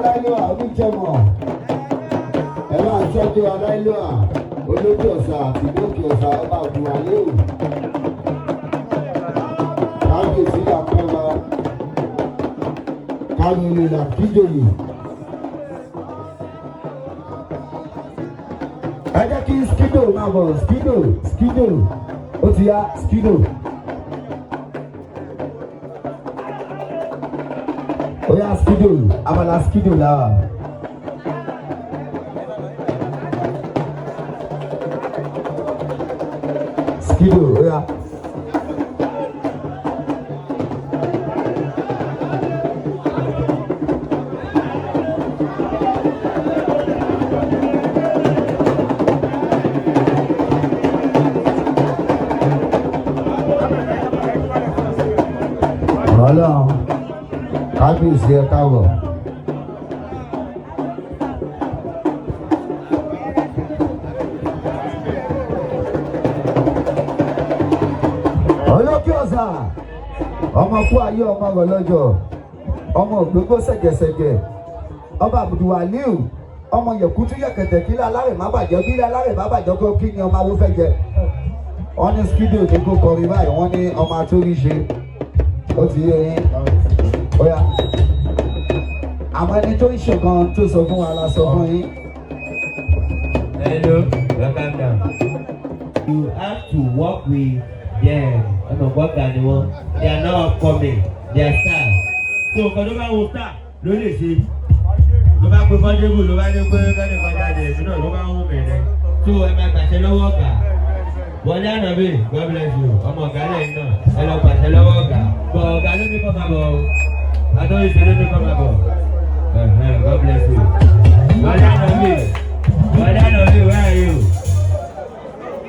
aláìlúwà oníjẹmọ ẹ máa tọ́jú aláìlúwà olókè ọ̀sà àti lókè ọ̀sà ọba òdùwàlẹ́ o kábíyèsí làpẹ́wà kálílì làkíjòyè. ẹ jẹ́ kí skido máa bọ̀ skido ó ti yá skido. Oya skido abala skido la. Skido oya. Ọlọ́run kábíyèsí ẹ káàbọ̀. olókè ọ̀sà ọmọ kú ayé ọmọ rẹ̀ lọ́jọ́ ọmọ ògbógbó ṣẹ̀gẹ̀ṣẹ̀gẹ̀ ọba Abdulwaliu ọmọ yẹ̀kútú yẹ̀kẹ̀tẹ̀ kílẹ̀ alárẹ̀ má bàjẹ́ bílẹ̀ alárẹ̀ má bàjẹ́ kó kí ni ọmọ awó fẹ́ jẹ. wọ́n ní skido ní kó kọrin báyìí wọ́n ní ọmọ atórí ṣe ó ti yé yín. Oya àwọn ẹni tó ń ṣe kan tó sọ fún wa la sọ fún yín. Hello, welcome down. You have to work with them. ọ̀nà gbọ́gà ni wọ́n. They are not upcoming. They are stars. So nǹkan tó bá wo star ló lè ṣe. Ló bá pe fọ́débù ló bá ní pé kẹ́lẹ́ kọjá dé èmi náà ló bá ń wù mí rẹ̀. So ẹ máa gbàṣẹ lọ́wọ́ ọ̀gá. Wọlé ànábì, God bless you. Ọmọ ọ̀gá lẹ́yìn náà ẹ lọ gbàṣẹ lọ́wọ́ ọ̀gá. Bọ̀ ọ̀gá ló ní kọ́ máa bọ̀ o. Adó ìṣeré ní kọ́ máa bọ̀. God bless you. Wọlé ànábì, where are you?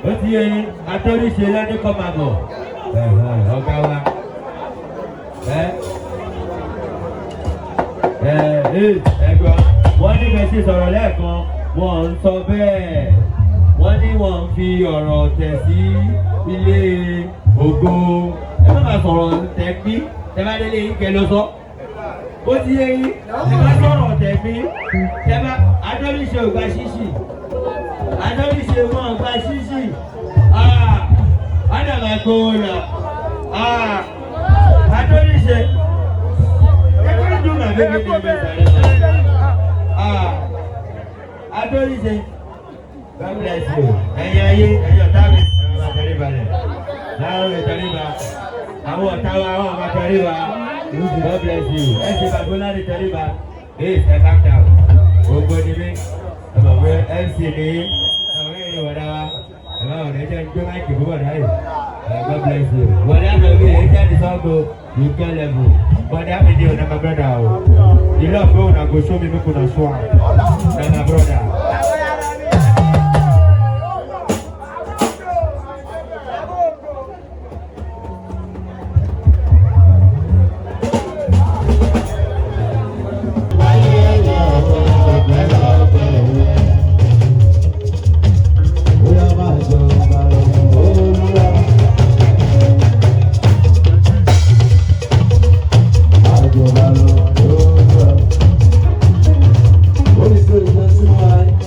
Ó ti yẹ yín, atóríṣe lọ́dún kọ́ máa bọ̀. Ọ̀gá wa. Ẹ̀gbọ́n, wọ́n ní bẹ́ẹ̀ ṣe sọ̀rọ̀ lẹ́ẹ̀kan, wọ́n ń sọ bẹ́ẹ̀. Wọ́n ní wọ́n ń fi ọ̀rọ̀ tẹ̀ sí ilé ògo. Ẹ má máa sọ̀rọ̀ tẹ̀gbí, tẹ bá délé yín kẹ ló sọ. Ó ti yé yín, ẹ má sọ̀rọ̀ tẹ̀gbí, tẹ bá atóríṣe ò gba ṣíṣì. Atóríṣe wọn gba ṣíṣì. Ádàmà gbowó lọ. Atóríṣe. Ẹgbẹ́ dùn náà bébí ní ẹgbẹ́ sàrẹ́. Atóríṣe. God bless you. Ẹ̀yin ayé, ẹ̀yin ọ̀tá mi, ẹ̀yin máa tẹ̀lé balẹ̀. Láwọn ò tẹ̀lé ba. Àwọn ọ̀tá wa, àwọn máa tẹ̀lé ba. God bless you. Ẹ ṣe bàbá láti tẹ̀lé ba. Ẹ calm down. Ògo ni mí. Ẹ mọ̀ pé MC ni àwọn èèyàn wọ̀dá wa. Ẹ máa wọ̀dá ẹjẹ́ gbé máìkì fún wọ̀dá yìí. God bless you. Wọ̀dá mi bí ẹjẹ́ ti sọ́gbó you get level. Wọ̀dá mi di ọ̀nà my brother o. The love wey una go show me make una show am. Na my brother. Holy Spirit,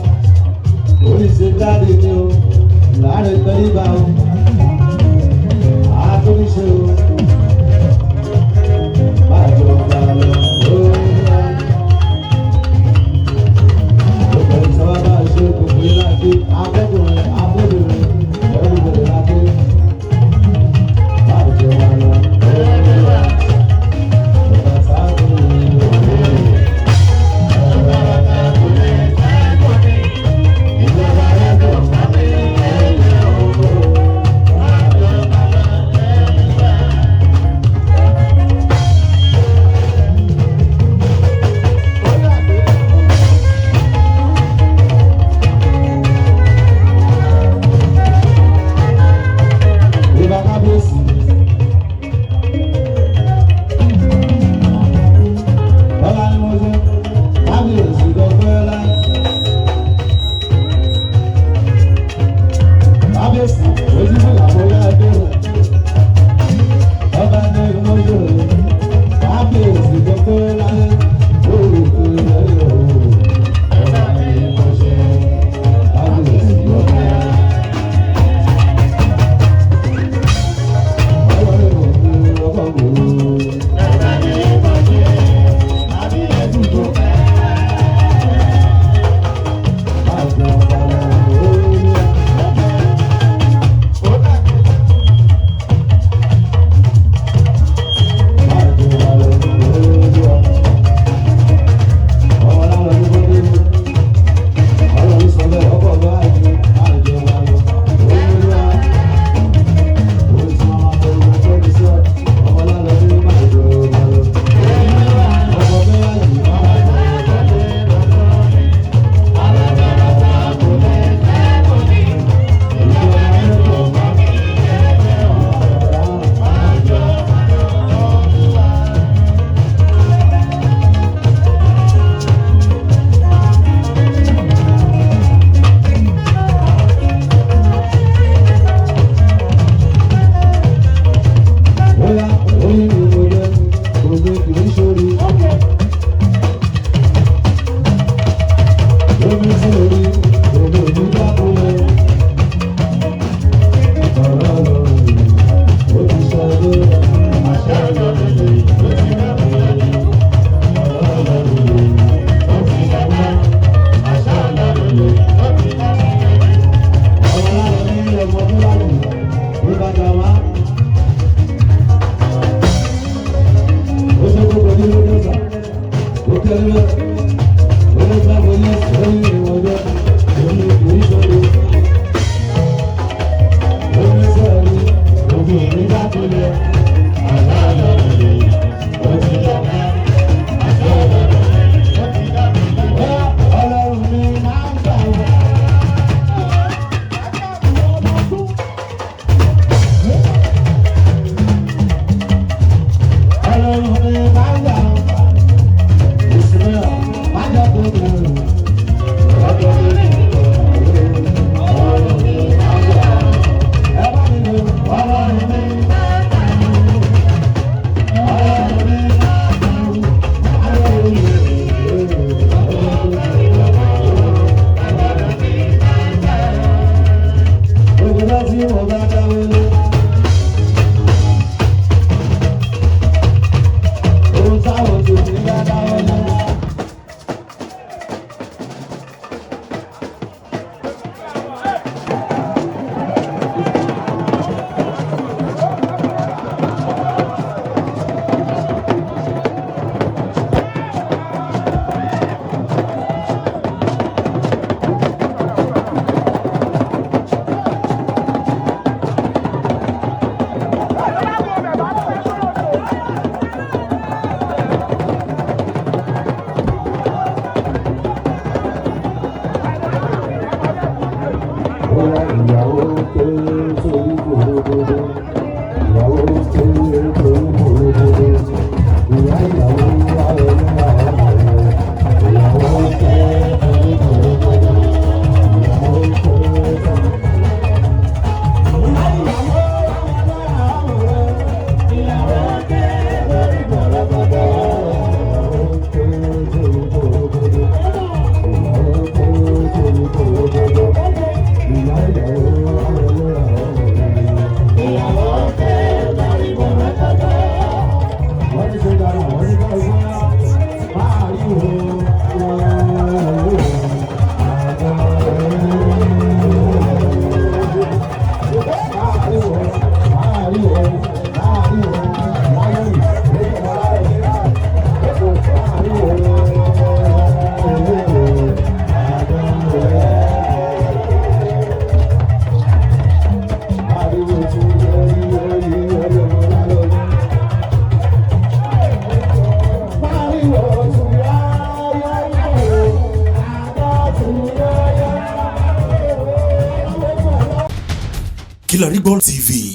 Kilarigbo TV.